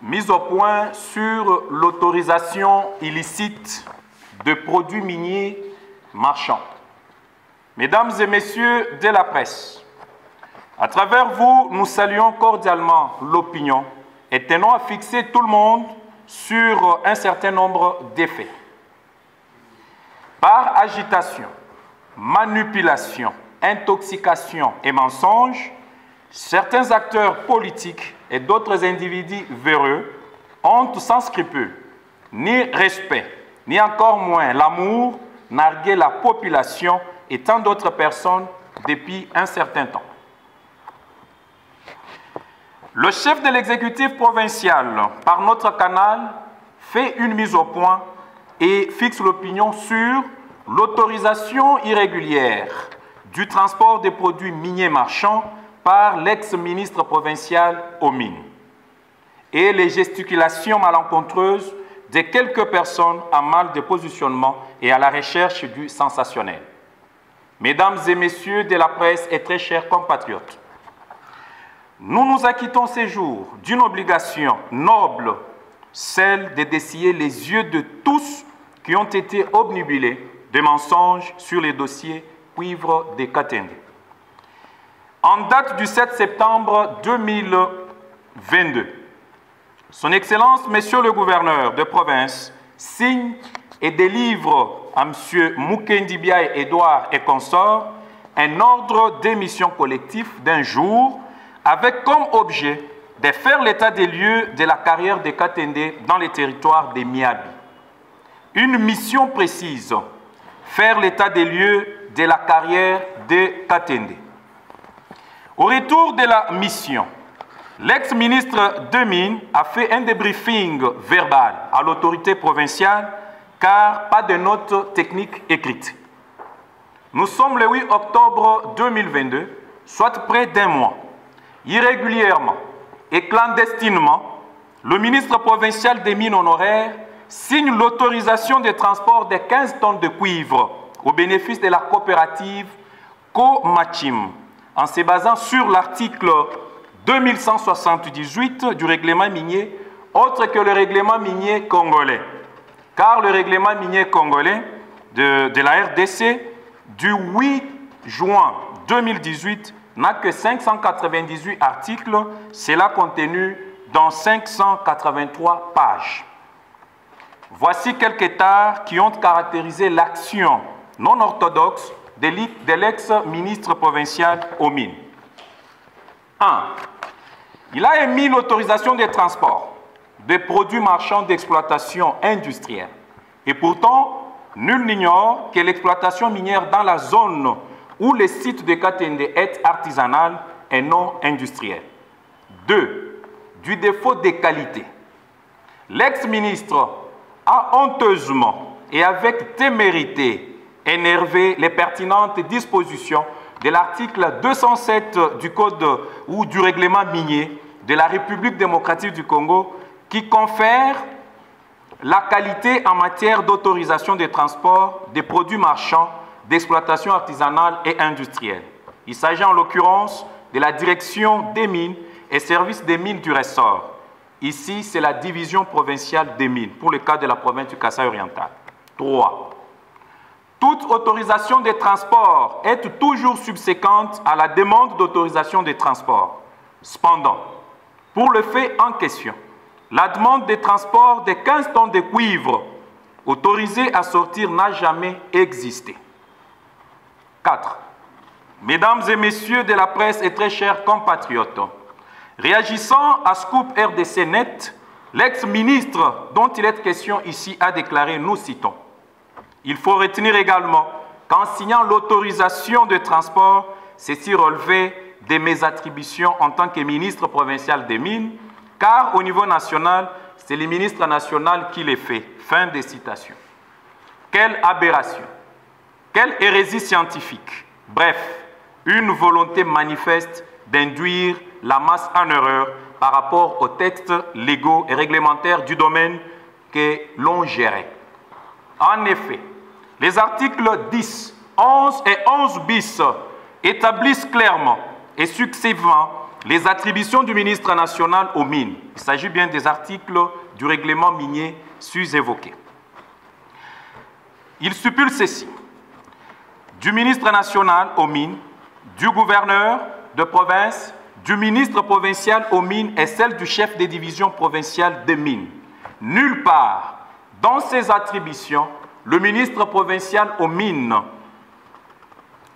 Mise au point sur l'autorisation illicite de produits miniers marchands. Mesdames et messieurs de la presse, à travers vous, nous saluons cordialement l'opinion et tenons à fixer tout le monde sur un certain nombre d'effets. Par agitation, manipulation, intoxication et mensonge, certains acteurs politiques et d'autres individus véreux ont sans scrupule, ni respect, ni encore moins l'amour, nargué la population et tant d'autres personnes depuis un certain temps. Le chef de l'exécutif provincial, par notre canal, fait une mise au point et fixe l'opinion sur l'autorisation irrégulière du transport des produits miniers marchands par l'ex-ministre provincial aux Mines et les gesticulations malencontreuses de quelques personnes en mal de positionnement et à la recherche du sensationnel. Mesdames et messieurs de la presse et très chers compatriotes, nous nous acquittons ces jours d'une obligation noble, celle de dessiller les yeux de tous qui ont été obnubilés de mensonges sur les dossiers cuivre des Katende. En date du 7 septembre 2022, Son Excellence, Monsieur le Gouverneur de province, signe et délivre à M. Mukendi Biaye Edouard et consorts un ordre d'émission collectif d'un jour avec comme objet de faire l'état des lieux de la carrière des Katende dans les territoires des Miabi. Une mission précise, faire l'état des lieux de la carrière des Katende. Au retour de la mission, l'ex-ministre de Mines a fait un débriefing verbal à l'autorité provinciale car pas de notes techniques écrites. Nous sommes le 8 octobre 2022, soit près d'un mois. Irrégulièrement et clandestinement, le ministre provincial des Mines honoraires signe l'autorisation de transport de 15 tonnes de cuivre au bénéfice de la coopérative Co-Machim, en se basant sur l'article 2178 du règlement minier, autre que le règlement minier congolais. Car le règlement minier congolais de la RDC du 8 juin 2018 n'a que 598 articles, cela contenu dans 583 pages. Voici quelques tares qui ont caractérisé l'action non orthodoxe de l'ex-ministre provincial aux Mines. 1. Il a émis l'autorisation de transport des produits marchands d'exploitation industrielle. Et pourtant, nul n'ignore que l'exploitation minière dans la zone où le site de Katende est artisanal et non industriel. 2. Du défaut de qualité. L'ex-ministre a honteusement et avec témérité énervé les pertinentes dispositions de l'article 207 du Code ou du règlement minier de la République démocratique du Congo qui confère la qualité en matière d'autorisation de transport des produits marchands d'exploitation artisanale et industrielle. Il s'agit en l'occurrence de la direction des mines et services des mines du ressort. Ici, c'est la division provinciale des mines pour le cas de la province du Kasaï oriental. 3. Toute autorisation de transport est toujours subséquente à la demande d'autorisation de transport. Cependant, pour le fait en question, la demande de transport de 15 tonnes de cuivre autorisée à sortir n'a jamais existé. 4. Mesdames et messieurs de la presse et très chers compatriotes, réagissant à Scoop RDC Net, l'ex-ministre dont il est question ici a déclaré, nous citons, « Il faut retenir également qu'en signant l'autorisation de transport, ceci relevait de mes attributions en tant que ministre provincial des Mines, car au niveau national, c'est le ministre national qui les fait. » Fin de citation. Quelle aberration! Quelle hérésie scientifique! Bref, une volonté manifeste d'induire la masse en erreur par rapport aux textes légaux et réglementaires du domaine que l'on gérait. En effet, les articles 10, 11 et 11 bis établissent clairement et successivement les attributions du ministre national aux mines. Il s'agit bien des articles du règlement minier sus-évoqués. Il stipule ceci: du ministre national aux mines, du gouverneur de province, du ministre provincial aux mines et celle du chef des divisions provinciales des mines. Nulle part dans ses attributions, le ministre provincial aux mines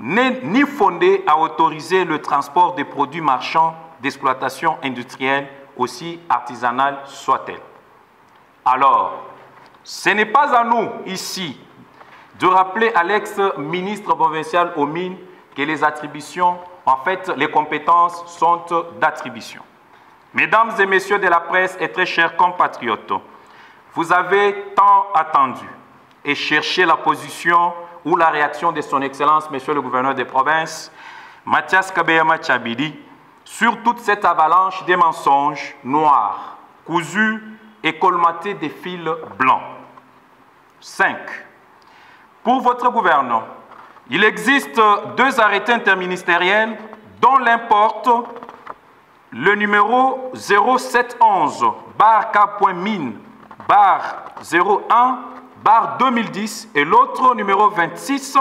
n'est ni fondé à autoriser le transport des produits marchands d'exploitation industrielle, aussi artisanale soit-elle. Alors, ce n'est pas à nous, ici, de rappeler à l'ex-ministre provincial aux mines que les attributions, en fait, les compétences sont d'attribution. Mesdames et messieurs de la presse et très chers compatriotes, vous avez tant attendu et cherché la position ou la réaction de son Excellence, Monsieur le gouverneur des provinces, Mathias Kabeyama Tchabidi, sur toute cette avalanche des mensonges noirs, cousus et colmatés des fils blancs. 5. Pour votre gouvernement, il existe 2 arrêtés interministériels dont l'importe le numéro 0711-K.mine/01/2010 et l'autre numéro 26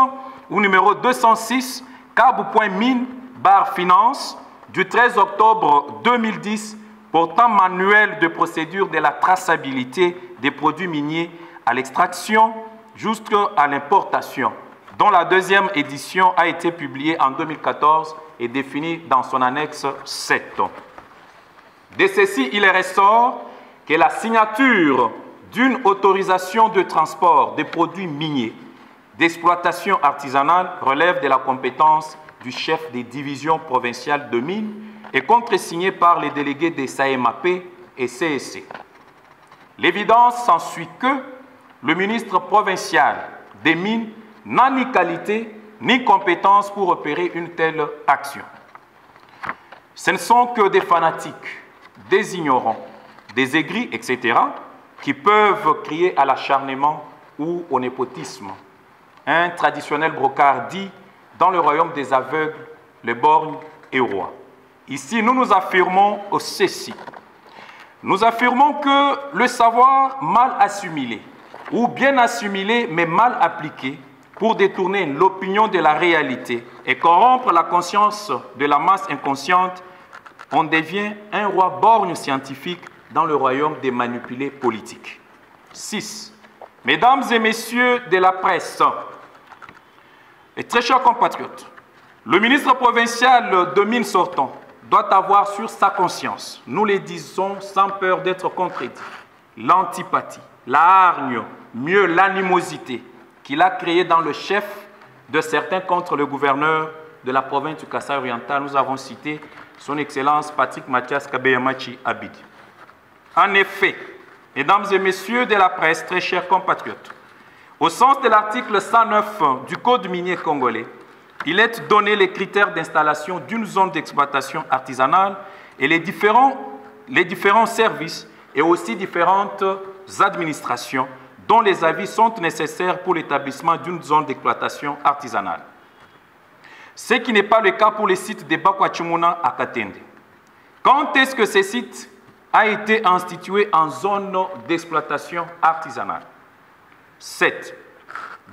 ou numéro 206 K.mine/finance du 13 octobre 2010 portant manuel de procédure de la traçabilité des produits miniers à l'extraction jusqu'à l'importation, dont la 2e édition a été publiée en 2014 et définie dans son annexe 7. De ceci, il ressort que la signature d'une autorisation de transport des produits miniers d'exploitation artisanale relève de la compétence du chef des divisions provinciales de mines et contresignée par les délégués des SAEMAP et CSC. L'évidence s'ensuit que le ministre provincial des mines n'a ni qualité ni compétence pour opérer une telle action. Ce ne sont que des fanatiques, des ignorants, des aigris, etc., qui peuvent crier à l'acharnement ou au népotisme. Un traditionnel brocard dit « dans le royaume des aveugles, les borgnes et rois ». Ici, nous nous affirmons ceci. Nous affirmons que le savoir mal assimilé, ou bien assimilé mais mal appliqué, pour détourner l'opinion de la réalité et corrompre la conscience de la masse inconsciente, on devient un roi borgne scientifique dans le royaume des manipulés politiques. 6. Mesdames et messieurs de la presse, et très chers compatriotes, le ministre provincial de mines sortant doit avoir sur sa conscience, nous le disons sans peur d'être contredits, l'antipathie, la hargne, mieux l'animosité qu'il a créée dans le chef de certains contre le gouverneur de la province du Kasaï oriental. Nous avons cité son Excellence Patrick Mathias Kabeyama Tchabidi. En effet, mesdames et messieurs de la presse, très chers compatriotes, au sens de l'article 109 du Code minier congolais, il est donné les critères d'installation d'une zone d'exploitation artisanale et les différents services et aussi différentes administrations dont les avis sont nécessaires pour l'établissement d'une zone d'exploitation artisanale. Ce qui n'est pas le cas pour les sites de Bakwachimuna à Katende. Quand est-ce que ces sites a été institué en zone d'exploitation artisanale? 7.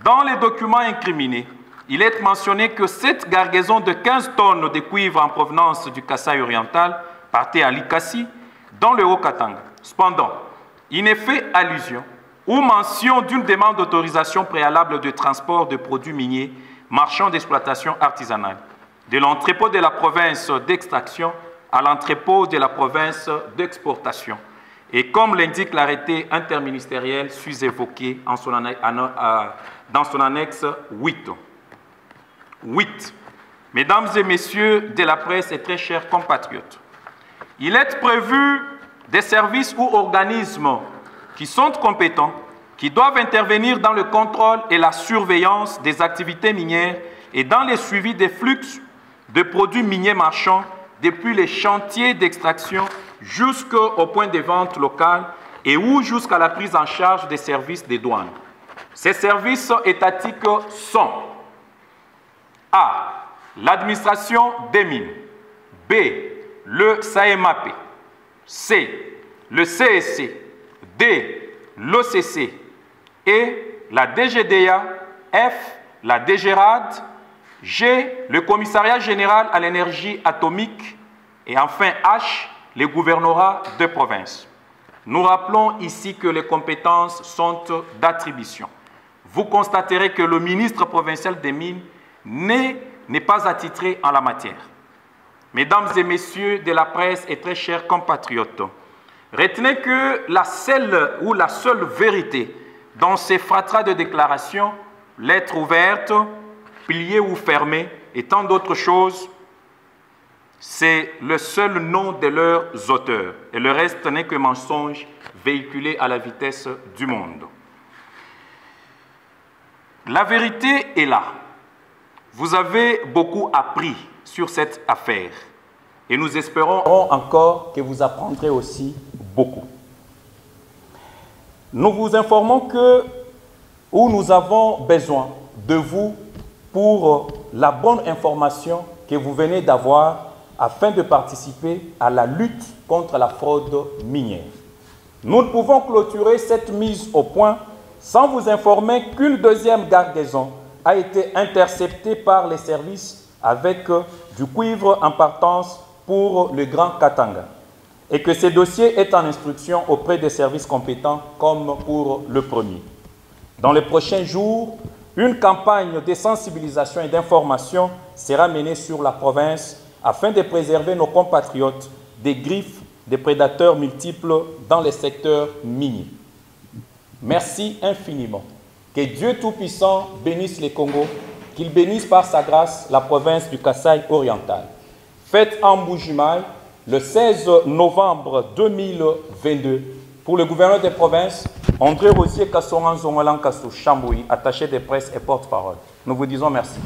Dans les documents incriminés, il est mentionné que cette cargaison de 15 tonnes de cuivre en provenance du Kasaï oriental partait à Likasi, dans le Haut-Katanga. Cependant, il n'est fait allusion ou mention d'une demande d'autorisation préalable de transport de produits miniers marchands d'exploitation artisanale, de l'entrepôt de la province d'extraction à l'entrepôt de la province d'exportation. Et comme l'indique l'arrêté interministériel sus-évoqué dans son annexe 8. 8. Mesdames et messieurs de la presse et très chers compatriotes, il est prévu des services ou organismes qui sont compétents, qui doivent intervenir dans le contrôle et la surveillance des activités minières et dans le suivi des flux de produits miniers marchands depuis les chantiers d'extraction jusqu'au point de vente local et ou jusqu'à la prise en charge des services des douanes. Ces services étatiques sont A. L'administration des mines. B. le SAEMAP, C, le CSC, D, l'OCC, E, la DGDA, F, la DGRAD, G, le Commissariat général à l'énergie atomique et enfin H, les gouvernorats de province. Nous rappelons ici que les compétences sont d'attribution. Vous constaterez que le ministre provincial des Mines n'est pas attitré en la matière. Mesdames et messieurs de la presse et très chers compatriotes, retenez que la seule vérité dans ces fratras de déclarations, lettres ouvertes, pliées ou fermées et tant d'autres choses, c'est le seul nom de leurs auteurs. Et le reste n'est que mensonge véhiculé à la vitesse du monde. La vérité est là. Vous avez beaucoup appris sur cette affaire. Et nous espérons encore que vous apprendrez aussi beaucoup. Nous vous informons que nous avons besoin de vous pour la bonne information que vous venez d'avoir afin de participer à la lutte contre la fraude minière. Nous ne pouvons clôturer cette mise au point sans vous informer qu'une deuxième cargaison a été interceptée par les services avec du cuivre en partance pour le Grand Katanga et que ce dossier est en instruction auprès des services compétents comme pour le premier. Dans les prochains jours, une campagne de sensibilisation et d'information sera menée sur la province afin de préserver nos compatriotes des griffes des prédateurs multiples dans les secteurs miniers. Merci infiniment. Que Dieu Tout-Puissant bénisse les Congos, qu'il bénisse par sa grâce la province du Kasaï oriental. Fête en Mbujimaï, le 16 novembre 2022, pour le gouverneur des provinces, André Rosier Kassoran Zongolan Kassou Chamboui, attaché de presse et porte-parole. Nous vous disons merci.